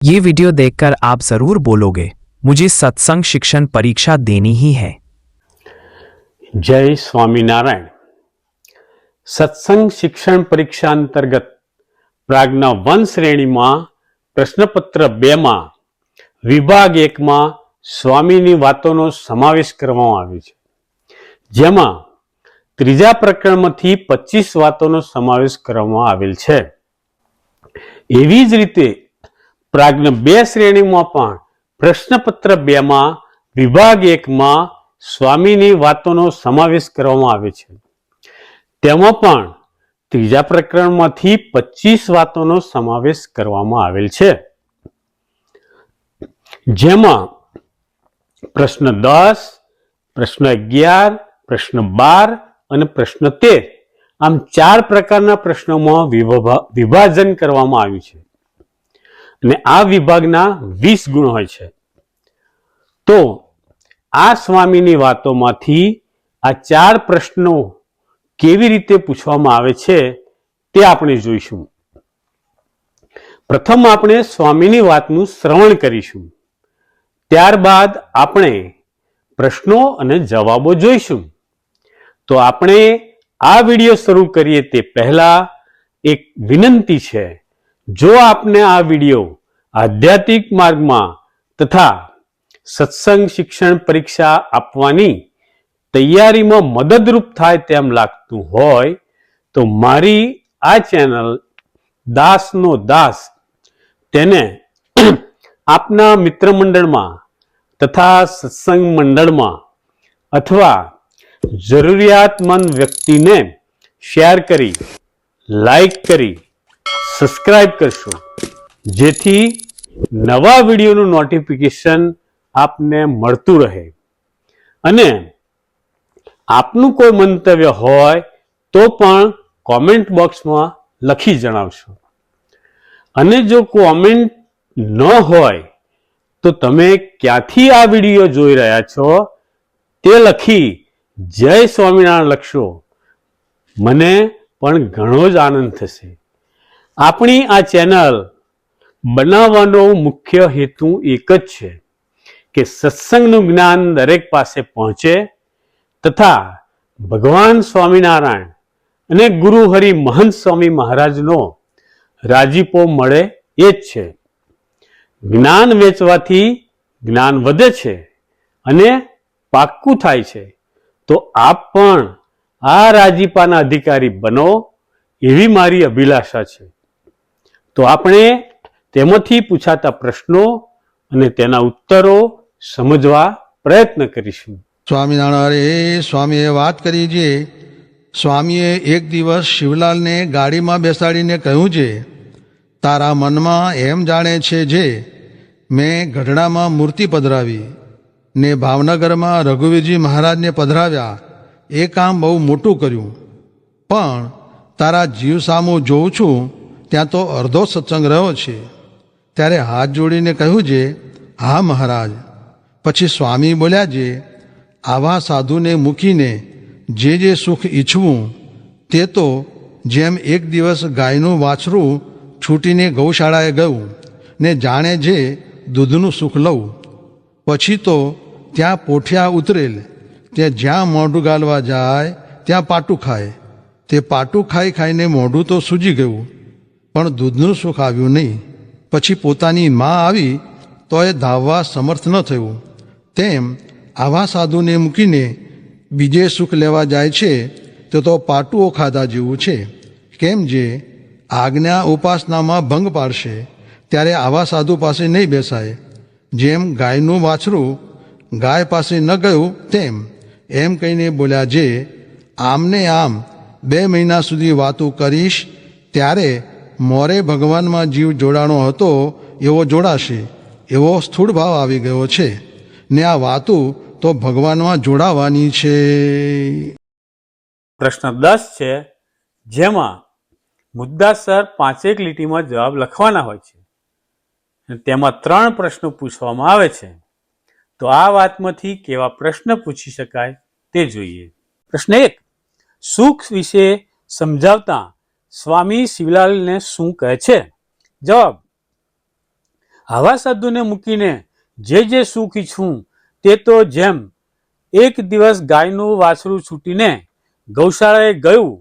ये वीडियो देखकर आप जरूर बोलोगे, मुझे सत्संग शिक्षण परीक्षा देनी ही है। जय स्वामीनारायण। सत्संग शिक्षण परीक्षा अंतर्गत प्राज्ञा 1 श्रेणीમાં પ્રશ્નપત્ર 2 માં વિભાગ 1 માં સ્વામીની વાતોનો સમાવેશ કરવામાં આવ્યો છે, જેમાં ત્રીજા પ્રકરણમાંથી 25 વાતોનો સમાવેશ કરવામાં આવેલ છે। એવી જ રીતે प्राज्ञा 2 श्रेणीમાં પણ પ્રશ્નપત્ર 2 માં વિભાગ 1 માં સ્વામીની વાતોનો સમાવેશ કરવામાં આવે છે। તેમાં પણ ત્રીજા પ્રકરણમાંથી 25 વાતોનો સમાવેશ કરવામાં આવેલ છે, જેમાં પ્રશ્ન 10, પ્રશ્ન 11, પ્રશ્ન 12 અને પ્રશ્ન 13 આમ 4 પ્રકારના પ્રશ્નોમાં વિભાજન કરવામાં આવ્યું છે અને આ વિભાગના 20 ગુણ હોય છે। તો આ સ્વામીની વાતોમાંથી આ 4 પ્રશ્નો કેવી રીતે પૂછવામાં આવે છે તે આપણે જોઈશું। પ્રથમ આપણે સ્વામીની વાતનું શ્રવણ કરીશું, ત્યારબાદ આપણે પ્રશ્નો અને જવાબો જોઈશું। તો આપણે આ વિડિયો શરૂ કરીએ તે પહેલા એક વિનંતી છે, જો આપને આ વિડિયો આધ્યાત્મિક માર્ગમાં તથા સત્સંગ શિક્ષણ પરીક્ષા આપવાની તૈયારીમાં મદદરૂપ થાય તેમ લાગતું હોય તો મારી આ ચેનલ દાસનો દાસ તેને આપના મિત્ર મંડળમાં તથા સત્સંગ મંડળમાં અથવા જરૂરિયાતમંદ વ્યક્તિને શેર કરી, લાઈક કરી, સબસ્ક્રાઇબ કરશો, જેથી નવા વિડીયોનું નોટિફિકેશન આપને મળતું રહે। અને આપનું કોઈ મંતવ્ય હોય તો પણ કોમેન્ટ બોક્સમાં લખી જણાવશો। અને જો કોમેન્ટ ન હોય તો તમે ક્યાંથી આ વિડીયો જોઈ રહ્યા છો તે લખી જય સ્વામિનારાયણ લખશો, મને પણ ઘણો જ આનંદ થશે। આપણી આ ચેનલ બનાવવાનો મુખ્ય હેતુ એક જ છે કે સત્સંગનું જ્ઞાન દરેક પાસે પહોંચે તથા ભગવાન સ્વામિનારાયણ અને ગુરુ હરિ મહંત સ્વામી મહારાજનો રાજીપો મળે એ જ છે। જ્ઞાન વેચવાથી જ્ઞાન વધે છે અને પાક્કું થાય છે। તો આપ પણ આ રાજીપાના અધિકારી બનો એવી મારી અભિલાષા છે। તો આપણે તેમાંથી પૂછાતા પ્રશ્નો અને તેના ઉત્તરો સમજવા પ્રયત્ન કરીશું। સ્વામિનારાયણ સ્વામીએ વાત કરી છે, સ્વામીએ એક દિવસ શિવલાલને ગાડીમાં બેસાડીને કહ્યું છે, તારા મનમાં એમ જાણે છે જે મેં ગઢડામાં મૂર્તિ પધરાવી ને ભાવનગરમાં રઘુવીરજી મહારાજને પધરાવ્યા, એ કામ બહુ મોટું કર્યું, પણ તારા જીવ સામું જોઉં છું ત્યાં તો અડધો સત્સંગ રહ્યો છે। ત્યારે હાથ જોડીને કહ્યું છે, હા મહારાજ। પછી સ્વામી બોલ્યા છે, આવા સાધુને મૂકીને જે સુખ ઈચ્છવું તે તો જેમ એક દિવસ ગાયનું વાછરું છૂટીને ગૌશાળાએ ગયું ને જાણે જે દૂધનું સુખ લઉં, પછી તો ત્યાં પોઠિયા ઉતરેલ, તે જ્યાં મોઢું ગાલવા જાય ત્યાં પાટું ખાય, તે પાટું ખાઈ ખાઈને મોઢું તો સૂજી ગયું પણ દૂધનું સુખ આવ્યું નહીં। પછી પોતાની મા આવી તો એ ધાવવા સમર્થ ન થયું। તેમ આવા સાધુને મૂકીને બીજે સુખ લેવા જાય છે તે તો પાટુઓ ખાધા જેવું છે। કેમ જે આજ્ઞા ઉપાસનામાં ભંગ પાડશે ત્યારે આવા સાધુ પાસે નહીં બેસાય। જેમ ગાયનું વાછરું ગાય પાસે ન ગયું તેમ એમ કહીને બોલ્યા જે આમને આમ 2 મહિના સુધી વાતું કરીશ ત્યારે મોરે ભગવાનમાં જીવ જોડાણો હતો એવો જોડાશે, એવો સ્થૂળ ભાવ આવી ગયો છે ને આ વાતું તો ભગવાનમાં જોડાવાની છે। પ્રશ્ન 10 છે, જેમાં મુદ્દાસર 5 લીટીમાં જવાબ લખવાના હોય છે, તેમાં 3 પ્રશ્નો પૂછવામાં આવે છે। તો આ વાતમાંથી કેવા પ્રશ્ન પૂછી શકાય તે જોઈએ। પ્રશ્ન 1, સુખ વિશે સમજાવતા સ્વામી શિવલાલને શું કહે છે? જવાબ, આવા સાધુને મૂકીને જે સુખ ઈચ્છું તે તો જેમ એક દિવસ ગાયનું વાછરું છૂટીને ગૌશાળાએ ગયું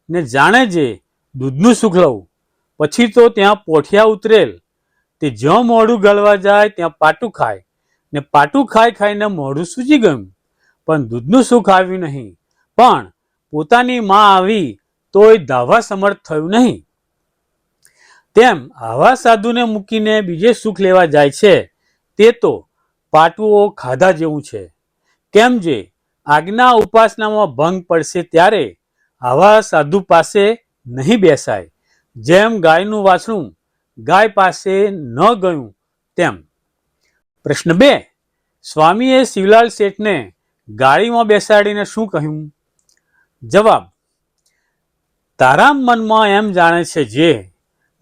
ને જાણે જે દૂધનું સુખ લઉં, પછી તો ત્યાં પોઠિયા ઉતરેલ, તે જ્યાં મોઢું ગળવા જાય ત્યાં પાટું ખાય ને પાટું ખાઈને મોઢું સૂજી ગયું, પણ દૂધનું સુખ આવ્યું નહીં. પણ પોતાની માં આવી તોય ધાવવા સમર્થ થયું નહીં. તેમ આવા સાધુને મૂકીને બીજે સુખ લેવા જાય છે તે તો પાટુઓ ખાધા જેવું છે. કેમ જે આજ્ઞા ઉપાસનામાં ભંગ પડશે ત્યારે આવા સાધુ પાસે નહીં બેસાય. જેમ ગાયનું વાછરું ગાય પાસે ન ગયું તેમ. પ્રશ્ન 2. સ્વામીએ શિવલાલ શેઠને ગાડીમાં બેસાડીને શું કહ્યું? જવાબ: તારા મનમાં એમ જાણે છે જે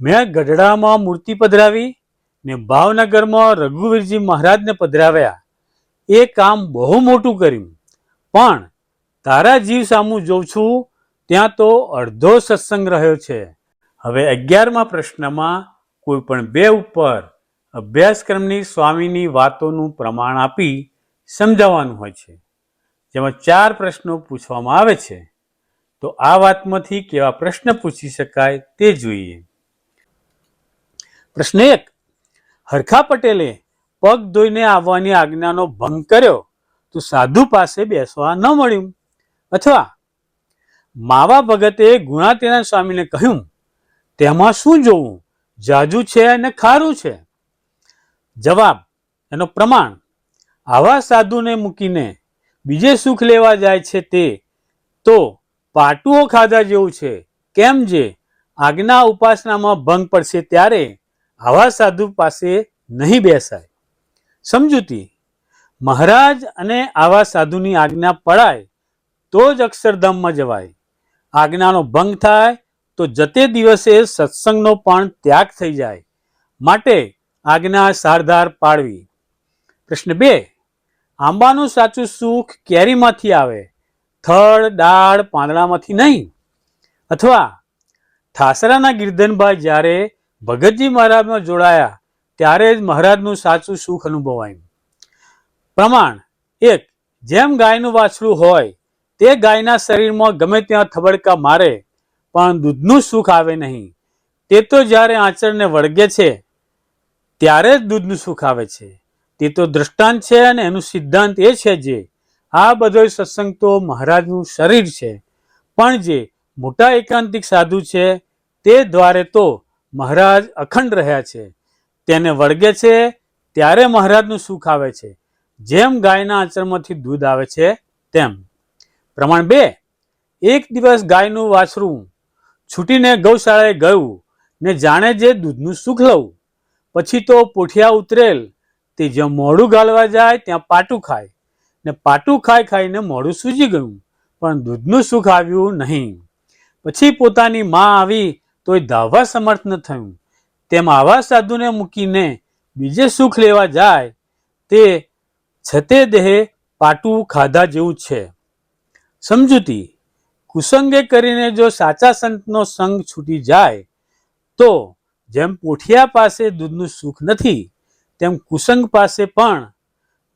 મેં ગઢડામાં મૂર્તિ પધરાવી ને ભાવનગરમાં રઘુવીરજી મહારાજને પધરાવ્યા, એ કામ બહુ મોટું કર્યું, પણ તારા જીવ સામું જોઉં છું ત્યાં તો અડધો સત્સંગ રહ્યો છે. હવે 11મા પ્રશ્નમાં કોઈ પણ 2 ઉપર અભ્યાસક્રમની સ્વામીની વાતોનું પ્રમાણ આપી સમજાવવાનું હોય છે, જેમાં 4 પ્રશ્નો પૂછવામાં આવે છે. તો આ વાતમાંથી કેવા પ્રશ્ન પૂછી શકાય તે જોઈએ. પ્રશ્ન 1. હરખા પટેલે પગ ધોઈને આવવાની આજ્ઞાનો ભંગ કર્યો તો સાધુ પાસે બેસવા ન મળ્યું. અથવા માવા ભગતે ગુણાતીતાનંદ સ્વામીને કહ્યું, તેમાં શું જોવું, જાજુ છે અને ખારું છે? જવાબ: એનો પ્રમાણ: આવા સાધુને મૂકીને બીજે સુખ લેવા જાય છે તે તો પાટુઓ ખાધા જેવું છે. કેમ જે આજ્ઞા ઉપાસનામાં ભંગ પડશે ત્યારે આવા સાધુ પાસે નહીં બેસાય. સમજૂતી: મહારાજ અને આવા સાધુની આજ્ઞા પડાય તો જ અક્ષરધામમાં જવાય. આજ્ઞાનો ભંગ થાય તો જતે દિવસે સત્સંગનો પણ ત્યાગ થઈ જાય. માટે આજ્ઞા સારધાર પાડવી. પ્રશ્ન 2. આંબાનું સાચું સુખ કેરીમાંથી આવે, થડ, ડાળ, પાંદડામાંથી નહીં? અથવા ઠાસરાના ગિરધનભાઈ જ્યારે ભગતજી મહારાજમાં જોડાયા ત્યારે જ મહારાજનું સાચું સુખ અનુભવાયું. પ્રમાણ: 1. જેમ ગાયનું વાછરું હોય તે ગાયના શરીરમાં ગમે ત્યાં થબડકા મારે પણ દૂધનું સુખ આવે નહીં. તે તો જ્યારે આંચળને વળગે છે ત્યારે જ દૂધનું સુખ આવે છે. તે તો દ્રષ્ટાંત છે અને એનું સિદ્ધાંત એ છે જે આ બધો સત્સંગ તો મહારાજનું શરીર છે, પણ જે મોટા એકાંતિક સાધુ છે તે દ્વારે તો મહારાજ અખંડ રહ્યા છે. તેને વળગે છે ત્યારે મહારાજનું સુખ આવે છે, જેમ ગાયના આંચળમાંથી દૂધ આવે છે તેમ. પ્રમાણ 2. એક દિવસ ગાયનું વાછરું છૂટીને ગૌશાળાએ ગયું ને જાણે જે દૂધનું સુખ લઉં, પછી તો પોઠિયા ઉતરેલ, તે જ્યાં મોઢું ગાળવા જાય ત્યાં પાટું ખાય ને પાટું ખાઈને મોઢું સૂજી ગયું, પણ દૂધનું સુખ આવ્યું નહીં. પછી પોતાની માં આવી તોય ધાવવા સમર્થ ન થયું. તેમ આવા સાધુને મૂકીને બીજે સુખ લેવા જાય તે છતે દેહે પાટું ખાધા જેવું છે. સમજૂતી: કુસંગે કરીને જો સાચા સંતનો સંગ છૂટી જાય તો જેમ પોઠિયા પાસે દૂધનું સુખ નથી તેમ કુસંગ પાસે પણ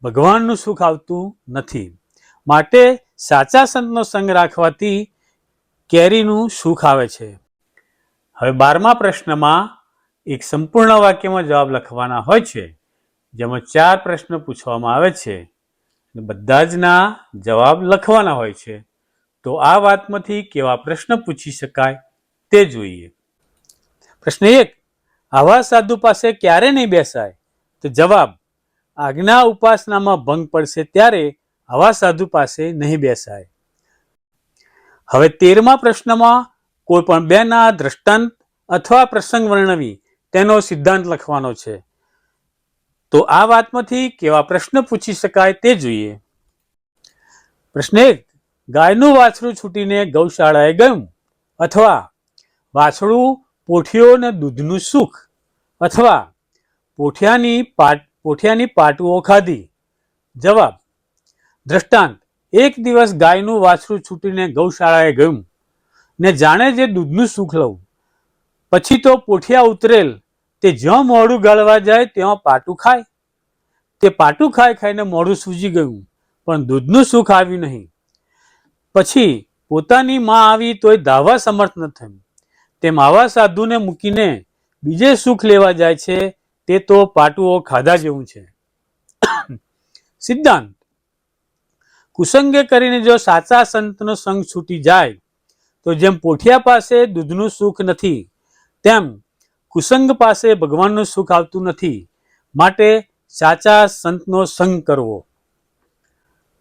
ભગવાનનું સુખ આવતું નથી. માટે સાચા સંતનો સંગ રાખવાથી કેરીનું સુખ આવે છે. હવે 12મા પ્રશ્નમાં એક સંપૂર્ણ વાક્યમાં જવાબ લખવાના હોય છે, જેમાં 4 પ્રશ્ન પૂછવામાં આવે છે અને બધા જ ના જવાબ લખવાના હોય છે. તો આ વાતમાંથી કેવા પ્રશ્ન પૂછી શકાય તે જોઈએ. પ્રશ્ન 1. આવા સાધુ પાસે ક્યારે નહીં બેસાય? તો જવાબ: આજ્ઞા ઉપાસનામાં ભંગ પડશે ત્યારે આવા સાધુ પાસે નહીં બેસાય. હવે 13મા પ્રશ્નમાં કોઈ પણ 2 ના દ્રષ્ટાંત અથવા પ્રસંગ વર્ણવી તેનો સિદ્ધાંત લખવાનો છે. તો આ વાતમાંથી કેવા પ્રશ્ન પૂછી શકાય તે જોઈએ. પ્રશ્ન 1. ગાયનું વાછરું છૂટીને ગૌશાળાએ ગયું, અથવા વાછરું પોઠિયો ને દૂધનું સુખ, અથવા પોઠિયાની પાટુઓ ખાધી? જવાબ: દ્રષ્ટાંત: એક દિવસ ગાયનું વાછરું છૂટીને ગૌશાળાએ ગયું ને જાણે જે દૂધનું સુખ લઉં, પછી તો પોઠિયા ઉતરેલ, તે જ્યાં મોઢું ગાળવા જાય ત્યાં પાટું ખાય. તે પાટું ખાઈ ખાઈને મોઢું સૂજી ગયું, પણ દૂધનું સુખ આવ્યું નહીં. પછી પોતાની માં આવી તોય ધાવવા સમર્થ ન થયું. તેમ આવા સાધુને મૂકીને બીજે સુખ લેવા જાય છે તે તો પાટુઓ ખાધા જેવું છે. સિદ્ધાંત: કુસંગે કરીને જો સાચા સંતનો સંગ છૂટી જાય તો જેમ પોઠિયા પાસે દૂધનું સુખ નથી, તેમ કુસંગ પાસે ભગવાનનું સુખ આવતું નથી. માટે સાચા સંતનો સંગ કરવો.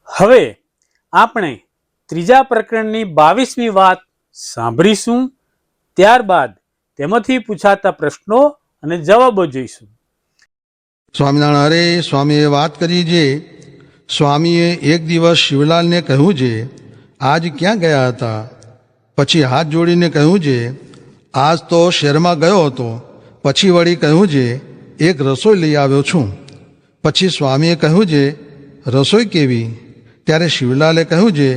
હવે આપણે ત્રીજા પ્રકરણની 22મી વાત સાંભળીશું. ત્યારબાદ તેમાંથી પૂછાતા પ્રશ્નો અને જવાબો જોઈશું. સ્વામિનારાયણ. અરે સ્વામીએ વાત કરી છે. સ્વામીએ એક દિવસ શિવલાલને કહ્યું છે, આજ ક્યાં ગયા હતા? પછી હાથ જોડીને કહ્યું છે, આજ તો શહેરમાં ગયો હતો. પછી વળી કહ્યું છે, એક રસોઈ લઈ આવ્યો છું. પછી સ્વામીએ કહ્યું છે, રસોઈ કેવી? ત્યારે શિવલાલે કહ્યું છે,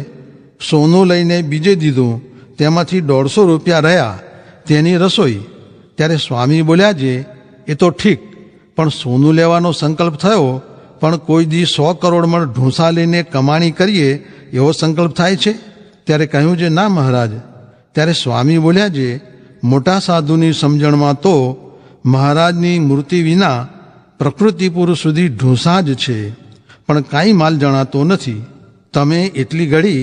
સોનું લઈને બીજે દીધું, તેમાંથી 150 રૂપિયા રહ્યા, તેની રસોઈ. ત્યારે સ્વામી બોલ્યા છે, એ તો ઠીક, પણ સોનું લેવાનો સંકલ્પ થયો, પણ કોઈ દી 100 કરોડ મણ ઢૂંસા લઈને કમાણી કરીએ એવો સંકલ્પ થાય છે? ત્યારે કહ્યું છે, ના મહારાજ. ત્યારે સ્વામી બોલ્યા છે, મોટા સાધુની સમજણમાં તો મહારાજની મૂર્તિ વિના પ્રકૃતિ પુરુષ સુધી ઢૂંસા જ છે, પણ કાંઈ માલ જણાતો નથી. તમે એટલી ઘડી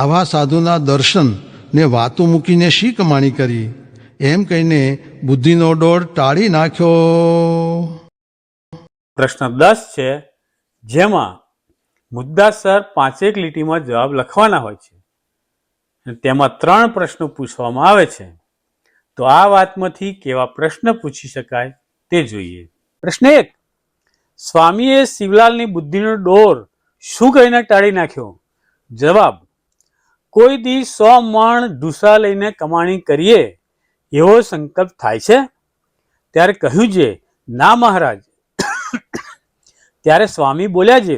આવા સાધુના દર્શન ને વાતો મૂકીને શી કમાણી કરી? એમ કહીને બુદ્ધિનો ડોર ટાળી નાખ્યો. પ્રશ્ન 10 છે, જેમાં મુદ્દાસર 5 લીટીમાં જવાબ લખવાના હોય છે. તેમાં 3 પ્રશ્નો પૂછવામાં આવે છે. તો આ વાતમાંથી કેવા પ્રશ્ન પૂછી શકાય તે જોઈએ. પ્રશ્ન 1: સ્વામીએ શિવલાલની બુદ્ધિનો ડોર શું કહીને ટાળી નાખ્યો? જવાબ: કોઈ દી 100 મણ ઢૂસા લઈને કમાણી કરીએ એવો સંકલ્પ થાય છે? ત્યારે કહ્યું છે, ના મહારાજ. ત્યારે સ્વામી બોલ્યા છે,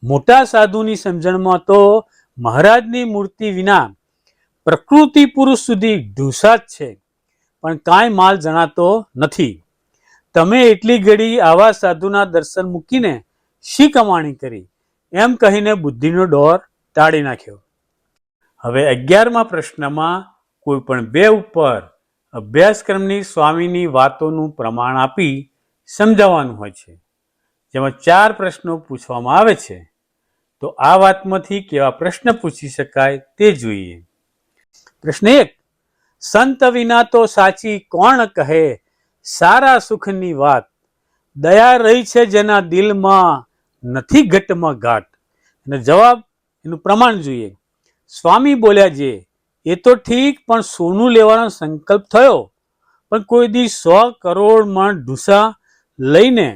મોટા સાધુની સમજણમાં તો મહારાજની મૂર્તિ વિના પ્રકૃતિ પુરુષ સુધી ઢૂસા જ છે, પણ કાંઈ માલ જણાતો નથી. તમે એટલી ઘડી આવા સાધુના દર્શન મૂકીને શી કમાણી કરી? એમ કહીને બુદ્ધિનો ડોર ટાળી નાખ્યો. હવે 11મા પ્રશ્નમાં કોઈ પણ 2 ઉપર અભ્યાસક્રમની સ્વામીની વાતોનું પ્રમાણ આપી સમજાવવાનું હોય છે. જેમાં 4 પ્રશ્નો પૂછવામાં આવે છે. તો આ વાતમાંથી કેવા પ્રશ્ન પૂછી શકાય તે જોઈએ. પ્રશ્ન 1: સંત વિના તો સાચી કોણ કહે સારા સુખની વાત? દયા રહી છે જેના દિલમાં, નથી ઘટમાં ઘાટ. અને જવાબ, એનું પ્રમાણ જોઈએ. સ્વામી બોલ્યા છે, એ તો ઠીક, પણ સોનું લેવાનો સંકલ્પ થયો, પણ કોઈ દી 100 કરોડ મણ ઢૂસા લઈને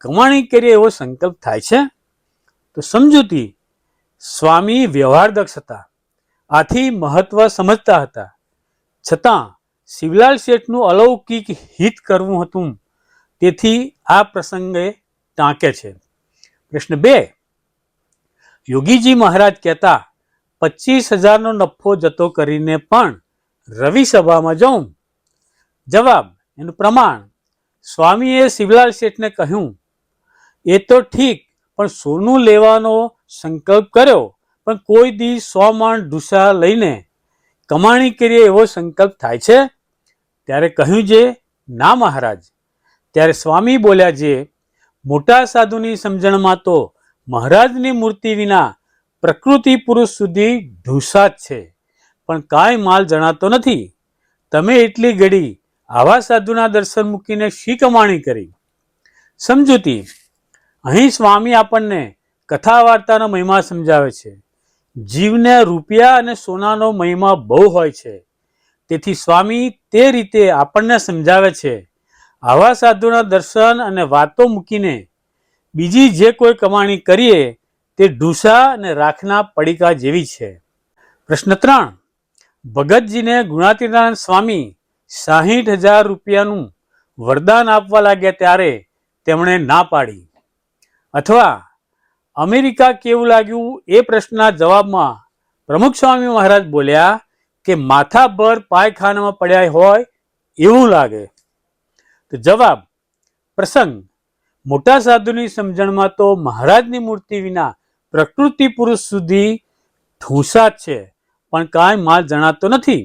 કમાણી કરીએ એવો સંકલ્પ થાય છે? તો સમજૂતી: સ્વામી વ્યવહારદક્ષ હતા, આથી મહત્વ સમજતા હતા, છતાં શિવલાલ શેઠનું અલૌકિક હિત કરવું હતું, તેથી આ પ્રસંગે ટાંકે છે. પ્રશ્ન 2: યોગીજી મહારાજ કહેતા 25,000નો નફો જતો કરીને પણ રવિ સભામાં જાઉં. જવાબ, એનું પ્રમાણ: સ્વામીએ શિવલાલ શેઠને કહ્યું, એ તો ઠીક, પણ સોનું લેવાનો સંકલ્પ કર્યો, પણ કોઈ દી 100 મણ ઢૂસા લઈને કમાણી કરીએ એવો સંકલ્પ થાય છે? ત્યારે કહ્યું છે, ના મહારાજ. ત્યારે સ્વામી બોલ્યા છે, મોટા સાધુની સમજણમાં તો મહારાજની મૂર્તિ વિના પ્રકૃતિ પુરુષ સુધી ઢૂસા જ છે, પણ કાંઈ માલ જણાતો નથી. તમે એટલી ઘડી આવા સાધુના દર્શન મૂકીને શી કમાણી કરી? સમજૂતી: અહીં સ્વામી આપણને કથા વાર્તાનો મહિમા સમજાવે છે. જીવને રૂપિયા અને સોનાનો મહિમા બહુ હોય છે, તેથી સ્વામી તે રીતે આપણને સમજાવે છે. આવા સાધુના દર્શન અને વાતો મૂકીને બીજી જે કોઈ કમાણી કરીએ તે ઢૂસા અને રાખના પડીકા જેવી છે. પ્રશ્ન 3: ભગતજીને ગુણાતીતાનંદ સ્વામી 60,000 રૂપિયાનું વરદાન આપવા લાગ્યા ત્યારે તેમણે ના પાડી. અથવા અમેરિકા કેવું લાગ્યું એ પ્રશ્નના જવાબમાં પ્રમુખ સ્વામી મહારાજ બોલ્યા કે માથાભર પાયખાનામાં પડ્યા હોય એવું લાગે. તો જવાબ પ્રસંગ મોટા સાધુની સમજણમાં તો મહારાજની મૂર્તિ વિના પ્રકૃતિ પુરુષ સુધી ઠૂંસા જ છે, પણ કાંઈ માલ જણાતો નથી.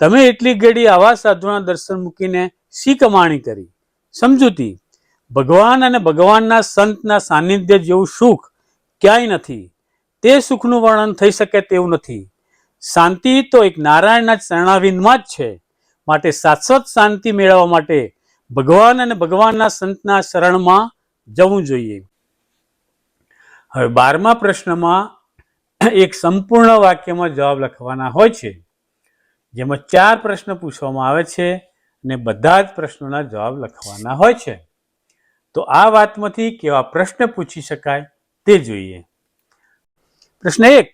તમે એટલી ઘડી આવા સાધુના દર્શન મૂકીને શી કમાણી કરી? સમજૂતી: ભગવાન અને ભગવાનના સંતના સાનિધ્ય જેવું સુખ ક્યાંય નથી. તે સુખનું વર્ણન થઈ શકે તેવું નથી. શાંતિ તો એક નારાયણના ચરણારવિંદમાં જ છે. માટે શાશ્વત શાંતિ મેળવવા માટે ભગવાન અને ભગવાનના સંતના શરણમાં જવું જોઈએ. હવે 12મા પ્રશ્નમાં એક સંપૂર્ણ વાક્યમાં જવાબ લખવાના હોય છે, જેમાં 4 પ્રશ્ન પૂછવામાં આવે છે અને બધા જ પ્રશ્નોના જવાબ લખવાના હોય છે. તો આ વાતમાંથી કેવા પ્રશ્ન પૂછી શકાય તે જોઈએ. પ્રશ્ન 1,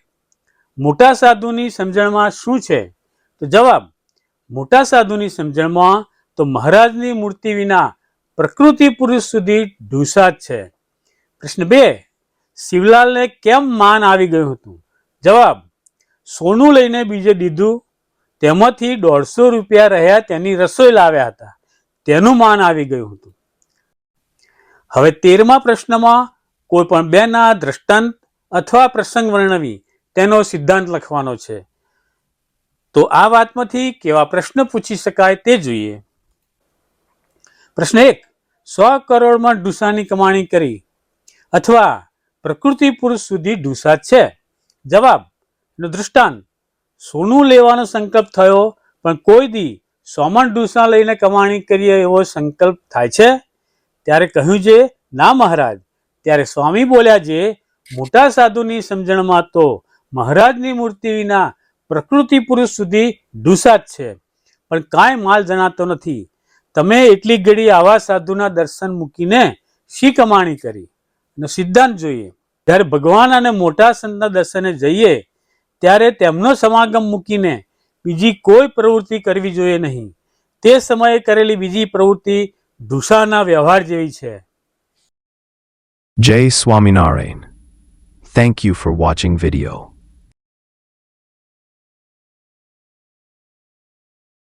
મોટા સાધુની સમજણમાં શું છે? તો જવાબ મોટા સાધુની સમજણમાં તો મહારાજની મૂર્તિ વિના પ્રકૃતિ પુરુષ સુધી ઢૂંસા જ છે. પ્રશ્ન 2, શિવલાલને કેમ માન આવી ગયું હતું? જવાબ સોનું લઈને બીજે દીધું, તેમાંથી 150 રૂપિયા રહ્યા તેની રસોઈ લાવ્યા હતા, તેનું માન આવી ગયું હતું. હવે 13મા પ્રશ્નમાં કોઈ પણ 2 ના દ્રષ્ટાંત અથવા પ્રસંગ વર્ણવી તેનો સિદ્ધાંત લખવાનો છે. તો આ વાતમાંથી કેવા પ્રશ્ન પૂછી શકાય તે જોઈએ. પ્રશ્ન 1, 100 કરોડમાં ઢૂસાની કમાણી કરી અથવા પ્રકૃતિ પુરુષ સુધી ઢૂસા છે. જવાબ દૃષ્ટાંત: સોનું લેવાનો સંકલ્પ થયો, પણ કોઈ દી 100 મણ ઢૂસા લઈને કમાણી કરીએ એવો સંકલ્પ થાય છે? ત્યારે કહ્યું છે ના મહારાજ. ત્યારે સ્વામી બોલ્યા છે, મોટા સાધુની સમજણમાં તો મહારાજની મૂર્તિ વિના પ્રકૃતિ પુરુષ સુધી ઢૂસા જ છે, પણ કાંઈ માલ જણાતો નથી. તમે એટલી ઘડી આવા સાધુના દર્શન મૂકીને શી કમાણી કરી? એનો સિદ્ધાંત જોઈએ. જ્યારે ભગવાન અને મોટા સંતના દર્શને જઈએ ત્યારે તેમનો સમાગમ મૂકીને બીજી કોઈ પ્રવૃત્તિ કરવી જોઈએ નહીં. તે સમયે કરેલી બીજી પ્રવૃત્તિ ઢૂસાના વ્યવહાર જેવી છે. Jai Swaminarayan. Thank you for watching video.